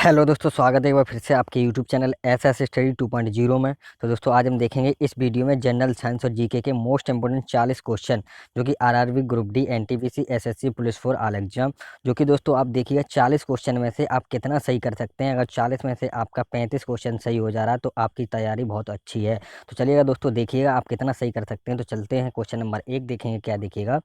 Hello दोस्तों, स्वागत है एक बार फिर से आपके YouTube channel S S study 2.0 में। तो दोस्तों आज हम देखेंगे इस वीडियो में जनरल साइंस और जीके के मोस्ट इंपोर्टेंट 40 क्वेश्चन जो कि RRB group D NTPC SSC police four all exam. जो कि दोस्तों आप देखिएगा 40 क्वेश्चन में से आप कितना सही कर सकते हैं। अगर 40 में से आपका 35 क्वेश्चन सही हो जा रहा है तो आपकी तैयारी बहुत अच्छी है। तो चलिएगा दोस्तों, देखिएगा आप कितना सही कर सकते हैं। तो चलते हैं क्वेश्चन नंबर 1 देखेंगे क्या देखिएगा।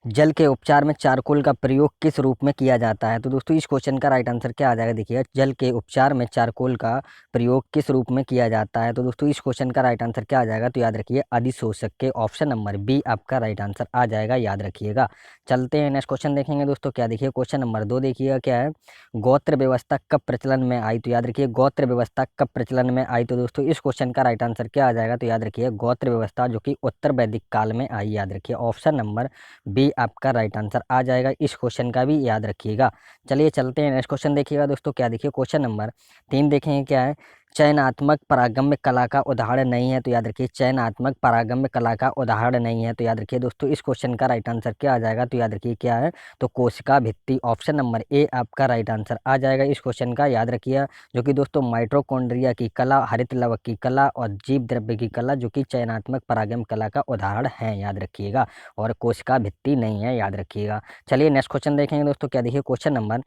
जल के उपचार में चारकोल का प्रयोग किस रूप में किया जाता है। तो दोस्तों इस क्वेश्चन का राइट आंसर क्या आ जाएगा। देखिए, जल के उपचार में चारकोल का प्रयोग किस रूप में किया जाता है। तो दोस्तों इस क्वेश्चन का राइट आंसर क्या आ जाएगा। तो याद रखिए अधिशोषक के ऑप्शन नंबर बी आपका राइट आंसर आ जाएगा, याद रखिएगा। चलते हैं नेक्स्ट क्वेश्चन देखेंगे दोस्तों। क्या देखिए क्वेश्चन नंबर 2 देखिएगा क्या है। गोत्र व्यवस्था कब प्रचलन में आई। तो याद रखिए गोत्र व्यवस्था कब प्रचलन में आई। तो दोस्तों इस क्वेश्चन का राइट आंसर क्या आ जाएगा। तो याद रखिए गोत्र व्यवस्था जो कि उत्तर वैदिक काल में आई, याद रखिए ऑप्शन नंबर बी आपका राइट आंसर आ जाएगा। इस क्वेश्चन का भी याद रखिएगा। चलिए चलते हैं नेक्स्ट क्वेश्चन देखिएगा दोस्तों। क्या देखिए क्वेश्चन नंबर 3 देखेंगे क्या है। चयनात्मक परागम्य कला का उदाहरण नहीं है। तो याद रखिए चयनात्मक परागम्य कला का उदाहरण नहीं है। तो याद रखिए दोस्तों इस क्वेश्चन का राइट आंसर क्या आ जाएगा। तो याद रखिए क्या है। तो कोशिका भित्ति ऑप्शन नंबर ए आपका राइट आंसर आ जाएगा। इस क्वेश्चन का याद रखिए जो कि दोस्तों माइटोकॉन्ड्रिया की कला, हरित लवक की कला और जीव द्रव्य की कला जो कि चयनात्मक परागम्य कला का उदाहरण है, याद रखिएगा। और कोशिका भित्ति नहीं है, याद रखिएगा। चलिए नेक्स्ट क्वेश्चन देखेंगे दोस्तों। क्या देखिए क्वेश्चन नंबर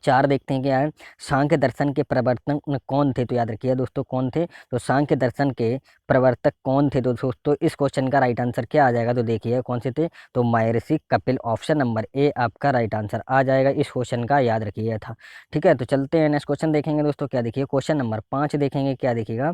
4 देखते हैं क्या है। सांख्य दर्शन के प्रवर्तक कौन थे। तो याद रखिए दोस्तों कौन थे। तो सांख्य दर्शन के प्रवर्तक कौन थे। तो दोस्तों इस क्वेश्चन का राइट आंसर क्या आ जाएगा। तो देखिए कौन से थे। तो महर्षि कपिल ऑप्शन नंबर ए आपका राइट आंसर आ जाएगा। इस क्वेश्चन का याद रखिए था। ठीक है, तो चलते हैं नेक्स्ट क्वेश्चन देखेंगे दोस्तों। क्या देखिए क्वेश्चन नंबर 5 देखेंगे क्या देखिएगा।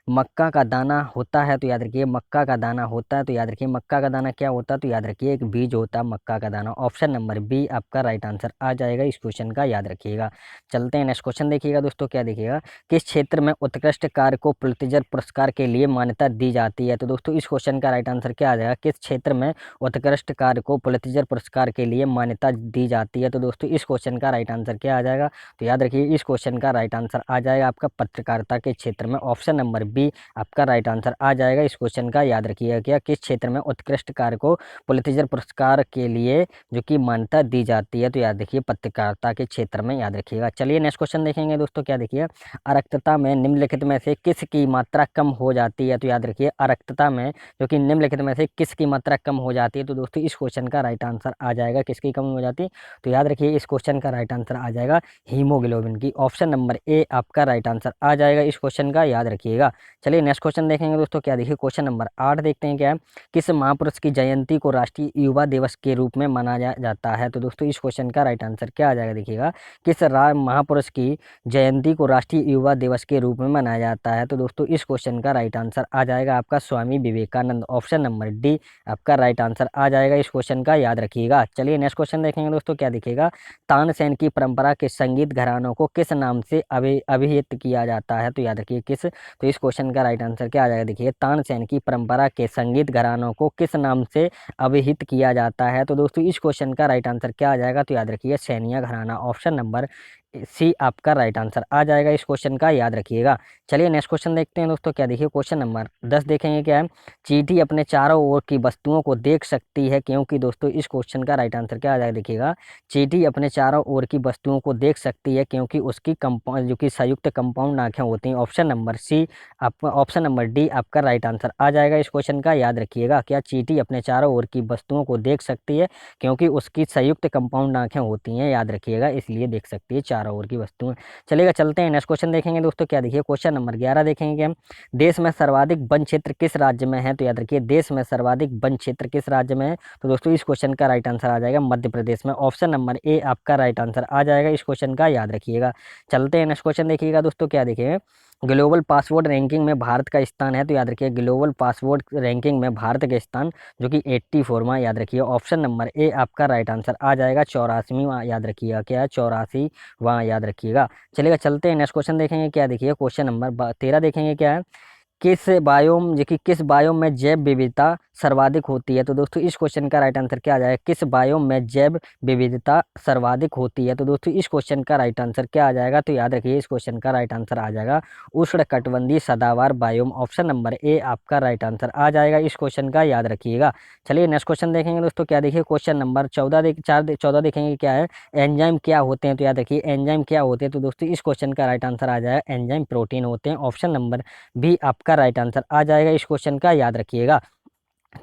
मक्का का दाना होता है। तो याद रखिए मक्का का दाना होता है। तो याद रखिए मक्का का दाना क्या होता है। तो याद रखिए एक बीज होता है मक्का का दाना। ऑप्शन नंबर बी आपका राइट आंसर आ जाएगा। इस क्वेश्चन का याद रखिएगा। चलते हैं नेक्स्ट क्वेश्चन देखिएगा दोस्तों। क्या देखिएगा किस क्षेत्र में उत्कृष्ट कार्य को पुलित्जर पुरस्कार के लिए मान्यता दी जाती है। तो दोस्तों इस क्वेश्चन का राइट आंसर क्या आ जाएगा। किस क्षेत्र में उत्कृष्ट कार्य को पुलित्जर पुरस्कार के लिए मान्यता दी जाती है। तो दोस्तों इस क्वेश्चन का राइट आंसर क्या आ जाएगा। तो याद रखिए इस क्वेश्चन का राइट आंसर आ जाएगा आपका पत्रकारिता के क्षेत्र में। ऑप्शन नंबर बी आपका राइट आंसर आ जाएगा। इस क्वेश्चन का याद रखिएगा क्या किस क्षेत्र में उत्कृष्ट कार्य को पुलित्जर पुरस्कार के लिए जो कि मान्यता दी जाती है। तो याद रखिए पत्रकारिता के क्षेत्र में, याद रखिएगा। चलिए नेक्स्ट क्वेश्चन देखेंगे दोस्तों। क्या देखिए अरक्तता में निम्नलिखित में से किसकी मात्रा कम हो जाती है। तो याद रखिए अरक्तता में जो कि निम्नलिखित में से किसकी मात्रा कम हो जाती है। तो दोस्तों इस क्वेश्चन का राइट आंसर आ जाएगा किसकी कम हो जाती है। तो याद रखिए इस क्वेश्चन का राइट आंसर आ जाएगा हीमोग्लोबिन की। ऑप्शन नंबर ए आपका राइट आंसर आ जाएगा। इस क्वेश्चन का याद रखिएगा। चलिए नेक्स्ट क्वेश्चन देखेंगे दोस्तों। क्या देखिए क्वेश्चन नंबर 8 देखते हैं क्या है। किस महापुरुष की जयंती को राष्ट्रीय युवा दिवस के रूप में मनाया जाता है। तो दोस्तों इस क्वेश्चन का राइट आंसर क्या आ जाएगा। देखिएगा किस महापुरुष की जयंती को राष्ट्रीय युवा दिवस के रूप में मनाया जाता है। तो दोस्तों इस क्वेश्चन का राइट आंसर आ जाएगा आपका Swami Vivekananda. Option number D आपका राइट आंसर आ जाएगा। इस क्वेश्चन का याद रखिएगा। चलिए नेक्स्ट क्वेश्चन देखेंगे दोस्तों। क्या दिखेगा तानसेन की परंपरा के संगीत घरानों को किस नाम से अभिहित किया जाता है। तो याद रखिए किस। तो इस क्वेश्चन का राइट आंसर क्या आ जाएगा। देखिए तानसेन की परंपरा के संगीत घरानों को किस नाम से अभिहित किया जाता है। तो दोस्तों इस क्वेश्चन का राइट आंसर क्या आ जाएगा। तो याद रखिए सैनिया घराना। ऑप्शन नंबर सी आपका राइट आंसर आ जाएगा। इस क्वेश्चन का याद रखिएगा। चलिए नेक्स्ट क्वेश्चन देखते हैं दोस्तों। क्या देखिए क्वेश्चन नंबर 10 देखेंगे क्या है। चींटी अपने चारों ओर की वस्तुओं को देख सकती है क्योंकि। दोस्तों इस क्वेश्चन का राइट आंसर क्या आ जाएगा। देखिएगा चींटी अपने चारों ओर की वस्तुओं को देख सकती है क्योंकि उसकी कंपाउंड जो कि संयुक्त कंपाउंड आंखें होती हैं। ऑप्शन नंबर सी आपका ऑप्शन नंबर डी आपका राइट आंसर आ जाएगा। इस क्वेश्चन का याद रखिएगा। क्या चींटी अपने चारों ओर की वस्तुओं को देख सकती है क्योंकि उसकी संयुक्त कंपाउंड आंखें होती हैं, याद रखिएगा, इसलिए देख सकती है चारों ओर की वस्तुएं। चलेगा चलते हैं नेक्स्ट क्वेश्चन देखेंगे दोस्तों। क्या देखिए क्वेश्चन नंबर 11 देखेंगे कि हम देश में सर्वाधिक वन क्षेत्र किस राज्य में है। तो याद रखिए देश में सर्वाधिक वन क्षेत्र किस राज्य में है। तो दोस्तों इस क्वेश्चन का राइट आंसर आ जाएगा मध्य प्रदेश में। ऑप्शन नंबर ए आपका राइट आंसर आ जाएगा। इस क्वेश्चन का याद रखिएगा। चलते हैं नेक्स्ट क्वेश्चन देखिएगा दोस्तों। क्या देखिए ग्लोबल पासवर्ड रैंकिंग में भारत का स्थान है। तो याद रखिए ग्लोबल पासवर्ड रैंकिंग में भारत का स्थान जो कि 84वां, याद रखिए ऑप्शन नंबर ए आपका राइट आंसर आ जाएगा। 84वां, याद रखिएगा क्या है 84वां, याद रखिएगा। चलिएगा चलते हैं नेक्स्ट क्वेश्चन देखेंगे। क्या देखिए क्वेश्चन नंबर 13 देखेंगे क्या है किस बायोम में जैव विविधता सर्वाधिक होती है। तो दोस्तों इस क्वेश्चन का राइट आंसर क्या आ जाएगा, किस बायोम में जैव विविधता सर्वाधिक होती है। तो दोस्तों इस क्वेश्चन का राइट आंसर क्या आ जाएगा, तो याद रखिए इस क्वेश्चन का राइट आंसर आ जाएगा उष्णकटिबंधीय सदाबहार बायोम। ऑप्शन नंबर ए आपका राइट आंसर आ जाएगा इस क्वेश्चन का, याद रखिएगा। चलिए नेक्स्ट क्वेश्चन देखेंगे दोस्तों, क्या देखिए क्वेश्चन नंबर 14 देखेंगे क्या है, एंजाइम क्या होते हैं। तो याद रखिए एंजाइम क्या होते हैं। तो दोस्तों इस क्वेश्चन का राइट आंसर आ जाएगा एंजाइम प्रोटीन होते हैं। ऑप्शन नंबर बी आपका राइट आंसर आ जाएगा इस क्वेश्चन का, याद रखिएगा।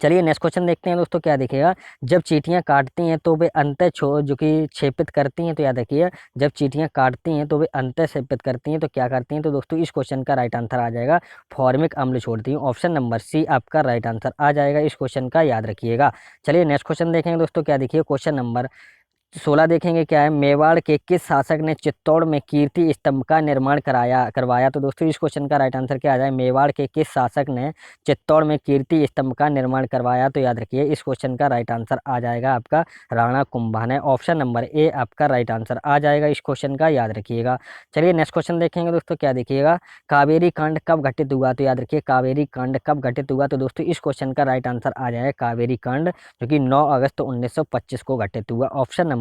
चलिए नेक्स्ट क्वेश्चन देखते हैं दोस्तों, क्या दिखेगा, जब चींटियां काटती हैं तो वे अंतः जो कि छेपित करती हैं। तो याद रखिए जब चींटियां काटती हैं तो वे अंतः छेपित करती हैं, तो क्या करती हैं। तो दोस्तों इस क्वेश्चन का राइट आंसर आ जाएगा फॉर्मिक अम्ल छोड़ती हैं। ऑप्शन नंबर सी आपका राइट आंसर आ जाएगा इस क्वेश्चन का, याद रखिएगा। चलिए नेक्स्ट क्वेश्चन देखेंगे दोस्तों, क्या देखिए क्वेश्चन नंबर 16 देखेंगे क्या है, मेवाड़ के किस शासक ने चित्तौड़ में कीर्ति स्तंभ का निर्माण करवाया। तो दोस्तों इस क्वेश्चन का राइट आंसर क्या आ जाए, मेवाड़ के किस शासक ने चित्तौड़ में कीर्ति स्तंभ का निर्माण करवाया। तो याद रखिए इस क्वेश्चन का राइट आंसर आ जाएगा आपका राणा कुंभा ने। ऑप्शन नंबर ए आपका राइट आंसर आ जाएगा इस क्वेश्चन का, याद रखिएगा। चलिए नेक्स्ट क्वेश्चन देखेंगे दोस्तों, क्या देखिएगा, कावेरी कांड कब घटित हुआ। तो याद रखिए कावेरी कांड कब घटित हुआ। तो दोस्तों इस क्वेश्चन का राइट आंसर आ जाएगा कावेरी कांड, जो कि 9 अगस्त 1925 को घटित हुआ। ऑप्शन नंबर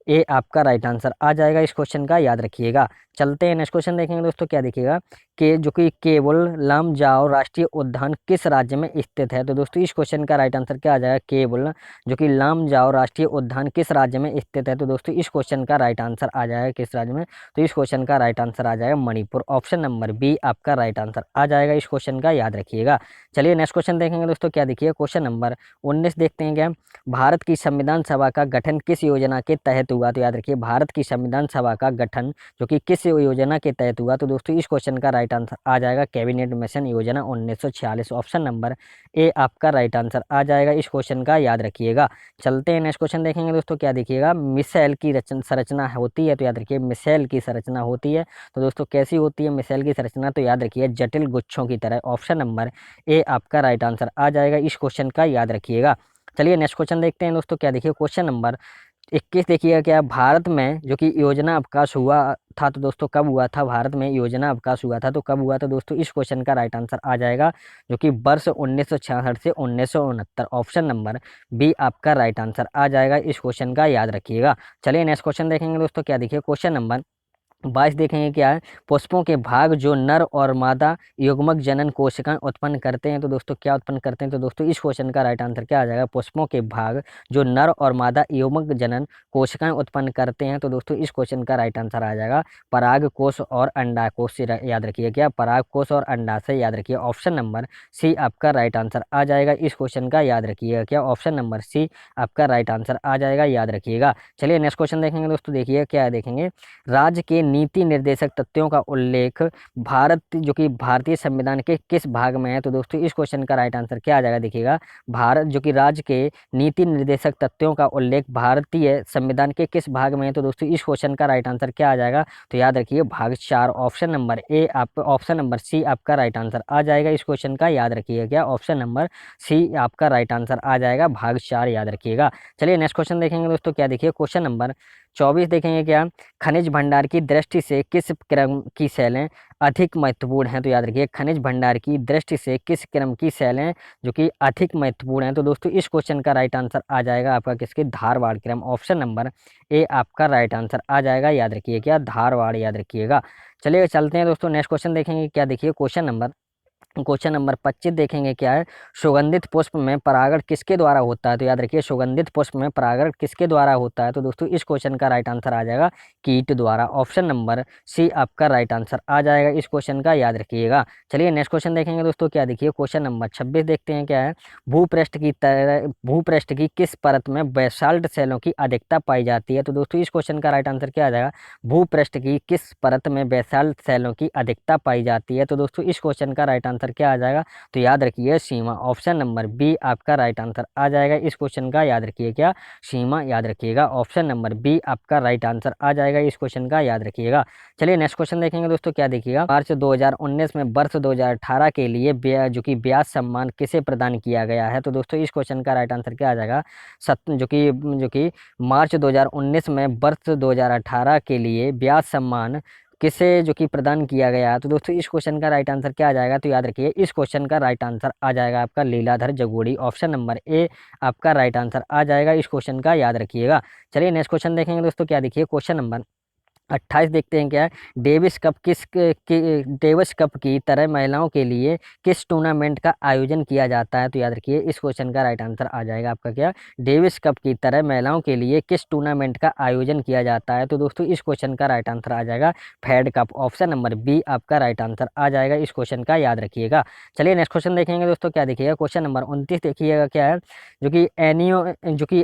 ए आपका राइट आंसर आ जाएगा इस क्वेश्चन का, याद रखिएगा। चलते हैं नेक्स्ट क्वेश्चन देखेंगे दोस्तों, क्या देखिएगा कि जो कि केवल लामजाओ राष्ट्रीय उद्यान किस राज्य में स्थित है। तो दोस्तों इस क्वेश्चन का राइट आंसर क्या आ जाएगा, केवल जो कि लामजाओ राष्ट्रीय उद्यान किस राज्य में स्थित है। तो दोस्तों इस क्वेश्चन का राइट आंसर आ जाएगा किस राज्य में। तो इस क्वेश्चन का राइट आंसर आ जाएगा मणिपुर। ऑप्शन नंबर बी आपका राइट आंसर आ जाएगा इस क्वेश्चन का, याद रखिएगा। चलिए नेक्स्ट क्वेश्चन देखेंगे दोस्तों, क्या देखिए क्वेश्चन नंबर 19 देखते हैं क्या, भारत की संविधान सभा का गठन किस योजना के तहत हुआ। तो याद रखिए भारत की संविधान सभा का गठन जो कि किस योजना के तहत हुआ। तो दोस्तों इस क्वेश्चन का राइट आंसर आ जाएगा कैबिनेट मिशन योजना 1946। ऑप्शन नंबर ए आपका राइट आंसर आ जाएगा इस क्वेश्चन का, याद रखिएगा। चलते हैं नेक्स्ट क्वेश्चन देखेंगे दोस्तों, क्या देखिएगा, मिसाइल की संरचना होती है। तो याद रखिए मिसाइल की संरचना होती है। तो दोस्तों कैसी होती है मिसाइल की संरचना। तो याद रखिए जटिल गुच्छों की तरह। ऑप्शन नंबर ए आपका राइट आंसर आ जाएगा इस क्वेश्चन का, याद रखिएगा। चलिए नेक्स्ट क्वेश्चन देखते हैं दोस्तों, क्या देखिए क्वेश्चन नंबर 21 देखिएगा क्या, भारत में जो कि योजना अवकाश हुआ था। तो दोस्तों कब हुआ था भारत में योजना अवकाश हुआ था, तो कब हुआ था। दोस्तों इस क्वेश्चन का राइट आंसर आ जाएगा जो कि वर्ष 1966 से 1969। ऑप्शन नंबर बी आपका राइट आंसर आ जाएगा इस क्वेश्चन का, याद रखिएगा। चलिए नेक्स्ट क्वेश्चन देखेंगे दोस्तों, क्या देखिए क्वेश्चन नंबर 22 देखेंगे क्या है, पुष्पों के भाग जो नर और मादा युग्मक जनन कोशिकाएं उत्पन्न करते हैं। तो दोस्तों क्या उत्पन्न करते हैं। तो दोस्तों इस क्वेश्चन का राइट आंसर क्या आ जाएगा, पुष्पों के भाग जो नर और मादा युग्मक जनन कोशिकाएं उत्पन्न करते हैं। तो दोस्तों इस क्वेश्चन का राइट आंसर आ जाएगा पराग कोष और अंडाकोश से, याद रखिए क्या, पराग कोष और अंडाशय, याद रखिए। ऑप्शन नंबर सी आपका राइट आंसर आ जाएगा इस क्वेश्चन का, याद रखिएगा क्या, ऑप्शन नंबर सी आपका राइट आंसर आ जाएगा, याद रखिएगा। चलिए नेक्स्ट क्वेश्चन देखेंगे दोस्तों, देखिए क्या देखेंगे, राज्य के नीति निर्देशक तथ्यों का उल्लेख भारत जो कि भारतीय संविधान के किस भाग में है। तो दोस्तों इस क्वेश्चन का राइट आंसर क्या आ जाएगा, देखिएगा भारत जो कि राज्य के नीति निर्देशक तथ्यों का उल्लेख भारतीय संविधान के किस भाग में है। तो दोस्तों इस क्वेश्चन का राइट आंसर क्या आ जाएगा, तो याद रखिए भाग 4। ऑप्शन नंबर ए आप ऑप्शन नंबर सी आपका राइट आंसर आ जाएगा इस क्वेश्चन का, याद रखिएगा क्या, ऑप्शन नंबर सी आपका राइट आंसर आ जाएगा भाग 4, याद रखिएगा। चलिए नेक्स्ट क्वेश्चन देखेंगे दोस्तों, क्या देखिए क्वेश्चन नंबर 24 देखेंगे क्या, खनिज भंडार की दृष्टि से किस क्रम की सेलें अधिक महत्वपूर्ण हैं। तो याद रखिए खनिज भंडार की दृष्टि से किस क्रम की सेलें जो कि अधिक महत्वपूर्ण हैं। तो दोस्तों इस क्वेश्चन का राइट आंसर आ जाएगा आपका किसके, धारवाड़ क्रम। ऑप्शन नंबर ए आपका राइट आंसर आ जाएगा, याद रखिए क्या, धारवाड़, याद रखिएगा। चलिए चलते हैं दोस्तों नेक्स्ट क्वेश्चन देखेंगे, क्या देखिए क्वेश्चन नंबर 25 देखेंगे क्या है, सुगंधित पुष्प में परागण किसके द्वारा होता है। तो याद रखिए सुगंधित पुष्प में परागण किसके द्वारा होता है। तो दोस्तों इस क्वेश्चन का राइट आंसर आ जाएगा कीट द्वारा। ऑप्शन नंबर सी आपका राइट आंसर आ जाएगा इस क्वेश्चन का, याद रखिएगा। चलिए नेक्स्ट क्वेश्चन देखेंगे दोस्तों, क्या देखिए क्वेश्चन नंबर 26 देखते हैं क्या है, भूपृष्ठ की किस परत में बेसाल्ट सेलों की अधिकता पाई जाती है। तो दोस्तों इस क्वेश्चन का राइट आंसर क्या आ जाएगा, भूपृष्ठ की किस परत में बेसाल्ट सेलों की अधिकता पाई जाती है। तो दोस्तों इस क्वेश्चन का राइट आंसर क्या आ जाएगा, तो याद रखिए सीमा। ऑप्शन नंबर बी आपका राइट आंसर आ जाएगा इस क्वेश्चन का, याद रखिए क्या, सीमा, याद रखिएगा। ऑप्शन नंबर बी आपका राइट आंसर आ जाएगा इस क्वेश्चन का, याद रखिएगा। चलिए नेक्स्ट क्वेश्चन देखेंगे दोस्तों, क्या देखिएगा, मार्च 2019 में वर्ष 2018 के लिए जो कि ब्याज सम्मान किसे प्रदान किया गया है। तो दोस्तों इस क्वेश्चन का राइट आंसर क्या आ जाएगा, जो कि मार्च 2019 में वर्ष 2018 के लिए ब्याज सम्मान किसे जो कि प्रदान किया गया है? तो दोस्तों इस क्वेश्चन का राइट आंसर क्या आ जाएगा? तो याद रखिए इस क्वेश्चन का राइट आंसर आ जाएगा आपका Leeladhar Jagudi. Option number A आपका राइट आंसर आ जाएगा इस क्वेश्चन का, याद रखिएगा। चलिए नेक्स्ट क्वेश्चन देखेंगे दोस्तों, क्या देखिए क्वेश्चन नंबर 28 देखते हैं क्या है। डेविस कप की तरह महिलाओं के लिए किस टूर्नामेंट का आयोजन किया जाता है? तो याद रखिए इस क्वेश्चन का राइट आंसर आ जाएगा आपका क्या, डेविस कप की तरह महिलाओं के लिए किस टूर्नामेंट का आयोजन किया जाता है? तो दोस्तों इस क्वेश्चन का राइट आंसर आ जाएगा Fed Cup. Option number B आपका राइट आंसर आ जाएगा इस क्वेश्चन का, याद रखिएगा। चलिए नेक्स्ट क्वेश्चन देखेंगे दोस्तों, क्या देखिएगा क्वेश्चन नंबर 29 देखिएगा क्या है, जो कि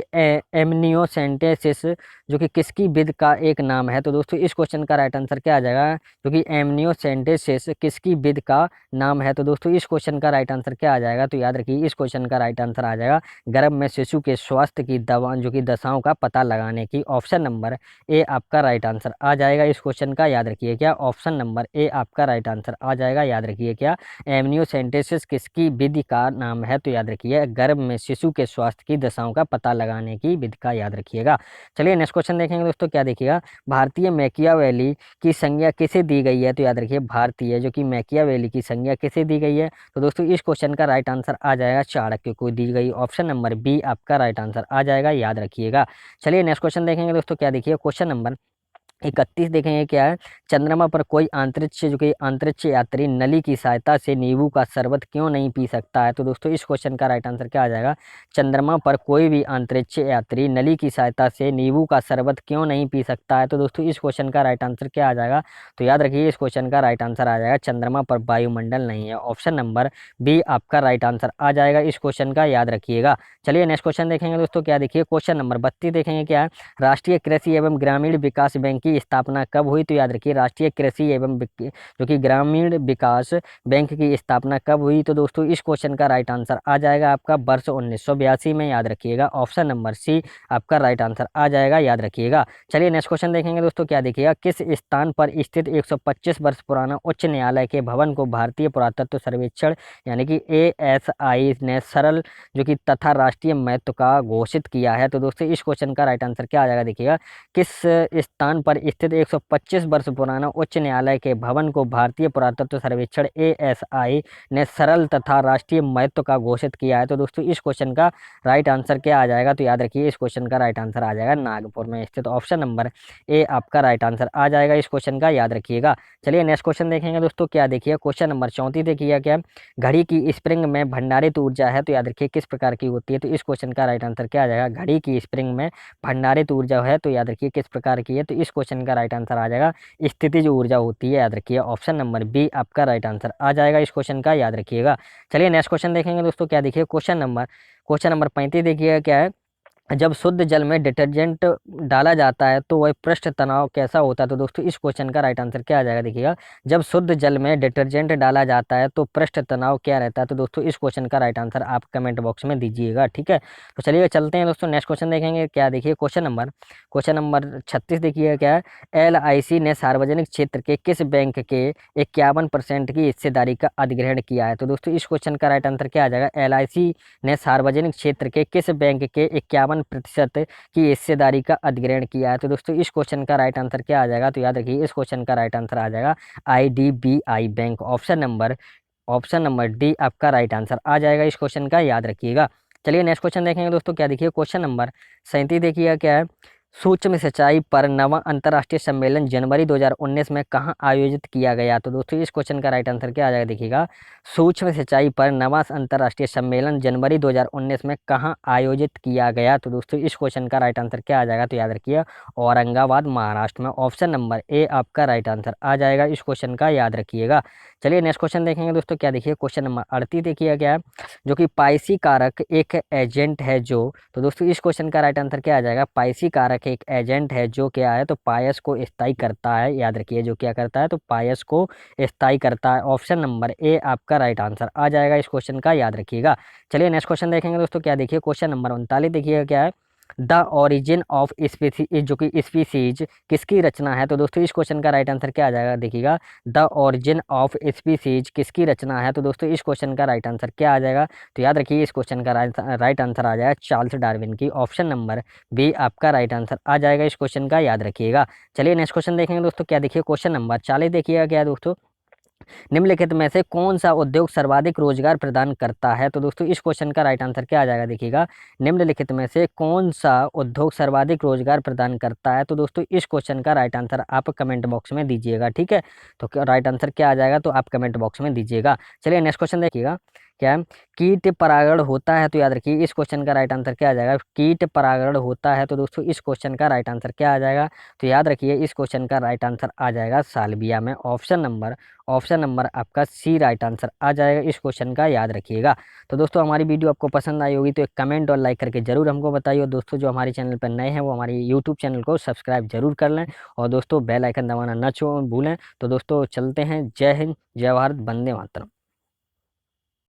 एमनियोसेंटेसिस जो कि किसकी विधि का एक नाम है? तो दोस्तों इस क्वेश्चन का राइट आंसर क्या आ जाएगा, जो कि एमनियोसेंटेसिस किसकी विधि का नाम है? तो दोस्तों इस क्वेश्चन का राइट आंसर क्या आ जाएगा? तो याद रखिए इस क्वेश्चन का राइट आंसर आ जाएगा गर्भ में शिशु के स्वास्थ्य की दवा जो कि दशाओं का पता लगाने की। ऑप्शन नंबर ए आपका राइट आंसर आ जाएगा इस क्वेश्चन का, याद रखिए क्या, ऑप्शन नंबर ए आपका राइट आंसर आ जाएगा, याद रखिए क्या, एमनियोसेंटेसिस किसकी विधि का नाम है? तो याद रखिए गर्भ में शिशु के स्वास्थ्य की दशाओं का पता लगाने की विधि का, याद रखिएगा। चलिए नेक्स्ट क्वेश्चन देखेंगे दोस्तों, क्या देखिएगा, भारतीय मैकियावेली की संज्ञा किसे दी गई है? तो याद रखिए भारतीय जो कि मैकियावेली की संज्ञा किसे दी गई है? तो दोस्तों इस क्वेश्चन का राइट आंसर आ जाएगा चाणक्य को दी गई। ऑप्शन नंबर बी आपका राइट आंसर आ जाएगा, याद रखिएगा। चलिए नेक्स्ट क्वेश्चन देखेंगे दोस्तों, क्या देखिए क्वेश्चन नंबर 31 देखेंगे क्या है, चंद्रमा पर कोई अंतरिक्ष जो कि अंतरिक्ष यात्री नली की सहायता से नींबू का शरबत क्यों नहीं पी सकता है? तो दोस्तों इस क्वेश्चन का राइट आंसर क्या आ जाएगा, चंद्रमा पर कोई भी अंतरिक्ष यात्री नली की सहायता से नींबू का शरबत क्यों नहीं पी सकता है? तो दोस्तों इस क्वेश्चन का राइट आंसर क्या आ जाएगा? तो याद रखिए इस क्वेश्चन का राइट आंसर आ जाएगा चंद्रमा पर वायुमंडल नहीं है। ऑप्शन नंबर बी आपका राइट आंसर आ जाएगा इस क्वेश्चन का, याद रखिएगा। चलिए नेक्स्ट क्वेश्चन देखेंगे दोस्तों, क्या देखिए क्वेश्चन नंबर 32 देखेंगे क्या है, राष्ट्रीय कृषि एवं ग्रामीण विकास बैंक की स्थापना कब हुई? तो याद रखिए राष्ट्रीय कृषि एवं जो कि ग्रामीण विकास बैंक की स्थापना कब हुई? तो दोस्तों इस क्वेश्चन का राइट आंसर आ जाएगा आपका वर्ष 1982 में, याद रखिएगा। ऑप्शन नंबर सी आपका राइट आंसर आ जाएगा, याद रखिएगा। चलिए नेक्स्ट क्वेश्चन देखेंगे दोस्तों, क्या देखिएगा, किस स्थान पर स्थित 125 वर्ष पुराना उच्च न्यायालय के भवन को भारतीय पुरातत्व सर्वेक्षण यानी कि ASI ने सरल जो कि तथा राष्ट्रीय महत्व का घोषित किया है? तो दोस्तों इस क्वेश्चन का राइट आंसर क्या आ जाएगा, देखिएगा किस स्थान पर स्थित 125 वर्ष पुराना उच्च न्यायालय के भवन को भारतीय पुरातत्व सर्वेक्षण ASI ने सरल तथा राष्ट्रीय महत्व का घोषित किया है? तो दोस्तों इस क्वेश्चन का राइट आंसर क्या आ जाएगा? तो याद रखिए इस क्वेश्चन का राइट आंसर आ जाएगा नागपुर में स्थित। ऑप्शन नंबर ए आपका राइट आंसर आ जाएगा इस क्वेश्चन का, याद रखिएगा। चलिए नेक्स्ट क्वेश्चन देखेंगे दोस्तों, क्या देखिए क्वेश्चन नंबर 34 देखिएगा क्या, घड़ी की स्प्रिंग में भंडारित ऊर्जा है? तो याद रखिए किस प्रकार की होती है? तो इस क्वेश्चन का राइट आंसर क्या आ जाएगा, घड़ी की स्प्रिंग में भंडारित ऊर्जा है, तो याद रखिए किस प्रकार की है? तो इस क्वेश्चन का राइट आंसर आ जाएगा स्थितिज ऊर्जा होती है, याद रखिए। ऑप्शन नंबर बी आपका राइट आंसर आ जाएगा इस क्वेश्चन का, याद रखिएगा। चलिए नेक्स्ट क्वेश्चन देखेंगे दोस्तों, क्या देखिए क्वेश्चन नंबर 35 देखिएगा क्या है, जब शुद्ध जल में डिटर्जेंट डाला जाता है तो वह पृष्ठ तनाव कैसा होता है? तो दोस्तों इस क्वेश्चन का राइट आंसर क्या आ जाएगा, देखिएगा जब शुद्ध जल में डिटर्जेंट डाला जाता है तो पृष्ठ तनाव क्या रहता है? तो दोस्तों इस क्वेश्चन का राइट आंसर आप कमेंट बॉक्स में दीजिएगा, ठीक है। तो चलिए चलते हैं दोस्तों, नेक्स्ट क्वेश्चन देखेंगे क्या, देखिए क्वेश्चन नंबर 36 देखिए क्या है, LIC ने सार्वजनिक क्षेत्र के किस बैंक के 51% की हिस्सेदारी का अधिग्रहण किया है? तो दोस्तों इस क्वेश्चन का राइट आंसर क्या आ जाएगा, LIC ने सार्वजनिक क्षेत्र के किस बैंक के 51% की हिस्सेदारी का अधिग्रहण किया है? तो दोस्तों इस क्वेश्चन का राइट आंसर क्या आ जाएगा? तो याद रखिए इस क्वेश्चन का राइट आंसर आ जाएगा IDBI bank. Option number D आपका राइट आंसर आ जाएगा इस क्वेश्चन का, याद रखिएगा। चलिए नेक्स्ट क्वेश्चन देखेंगे दोस्तों, क्या देखिए क्वेश्चन नंबर 37 देखिएगा क्या है, सूक्ष्म सिंचाई पर नवा अंतर्राष्ट्रीय सम्मेलन जनवरी 2019 में कहाँ आयोजित किया गया? तो दोस्तों इस क्वेश्चन का राइट आंसर क्या आ जाएगा, देखिएगा सूक्ष्म सिंचाई पर नवा अंतर्राष्ट्रीय सम्मेलन जनवरी 2019 में कहाँ आयोजित किया गया? तो दोस्तों इस क्वेश्चन का राइट आंसर क्या आ जाएगा? तो याद रखिए औरंगाबाद महाराष्ट्र में। ऑप्शन नंबर ए आपका राइट आंसर आ जाएगा इस क्वेश्चन का, याद रखिएगा। चलिए नेक्स्ट क्वेश्चन देखेंगे दोस्तों, क्या देखिए क्वेश्चन नंबर 38 देखिए क्या है, जो कि पाइसी कारक एक एजेंट है जो, तो दोस्तों इस क्वेश्चन का राइट आंसर क्या आ जाएगा, पाइसी कारक एक एजेंट है जो क्या है, तो पायस को स्थायी करता है, याद रखिए जो क्या करता है, तो पायस को स्थायी करता है। ऑप्शन नंबर ए आपका राइट आंसर आ जाएगा इस क्वेश्चन का, याद रखिएगा। चलिए नेक्स्ट क्वेश्चन देखेंगे दोस्तों, क्या देखिए क्वेश्चन नंबर 39 देखिएगा क्या है, द ओरिजिन ऑफ स्पीसीज जो कि स्पीसीज किसकी रचना है। तो दोस्तों इस क्वेश्चन का राइट आंसर क्या आ जाएगा, देखिएगा द ओरिजिन ऑफ स्पीसीज किसकी रचना है। तो दोस्तों इस क्वेश्चन का राइट आंसर क्या आ जाएगा, तो याद रखिए इस क्वेश्चन का राइट आंसर आ जाएगा चार्ल्स डार्विन की। ऑप्शन नंबर बी आपका राइट आंसर आ जाएगा इस क्वेश्चन का, याद रखिएगा। चलिए नेक्स्ट क्वेश्चन देखेंगे दोस्तों, क्या देखिए क्वेश्चन नंबर 40 देखिएगा क्या है दोस्तों, निम्नलिखित में से कौन सा उद्योग सर्वाधिक रोजगार प्रदान करता है। तो दोस्तों इस क्वेश्चन का राइट आंसर क्या आ जाएगा, देखिएगा निम्नलिखित में से कौन सा उद्योग सर्वाधिक रोजगार प्रदान करता है। तो दोस्तों इस क्वेश्चन का राइट आंसर आप कमेंट बॉक्स में दीजिएगा, ठीक है। तो राइट आंसर क्या आ जाएगा, तो आप कमेंट बॉक्स में दीजिएगा। चलिए नेक्स्ट क्वेश्चन देखिएगा, क्या है कीट परागण होता है। तो याद रखिए इस क्वेश्चन का राइट आंसर क्या आ जाएगा, कीट परागण होता है। तो दोस्तों इस क्वेश्चन का राइट आंसर क्या आ जाएगा, तो याद रखिए इस क्वेश्चन का राइट आंसर आ जाएगा सालविया में। ऑप्शन नंबर आपका सी राइट आंसर आ जाएगा इस क्वेश्चन का, याद रखिएगा। तो दोस्तों हमारी वीडियो आपको पसंद आई होगी तो एक कमेंट और लाइक करके जरूर हमको बताइए। और दोस्तों जो हमारे चैनल पर नए हैं वो हमारे यूट्यूब चैनल को सब्सक्राइब जरूर कर लें, और दोस्तों बेल आइकन दबाना ना भूलें। तो दोस्तों चलते हैं, जय हिंद, जय भारत, वंदे मातरम।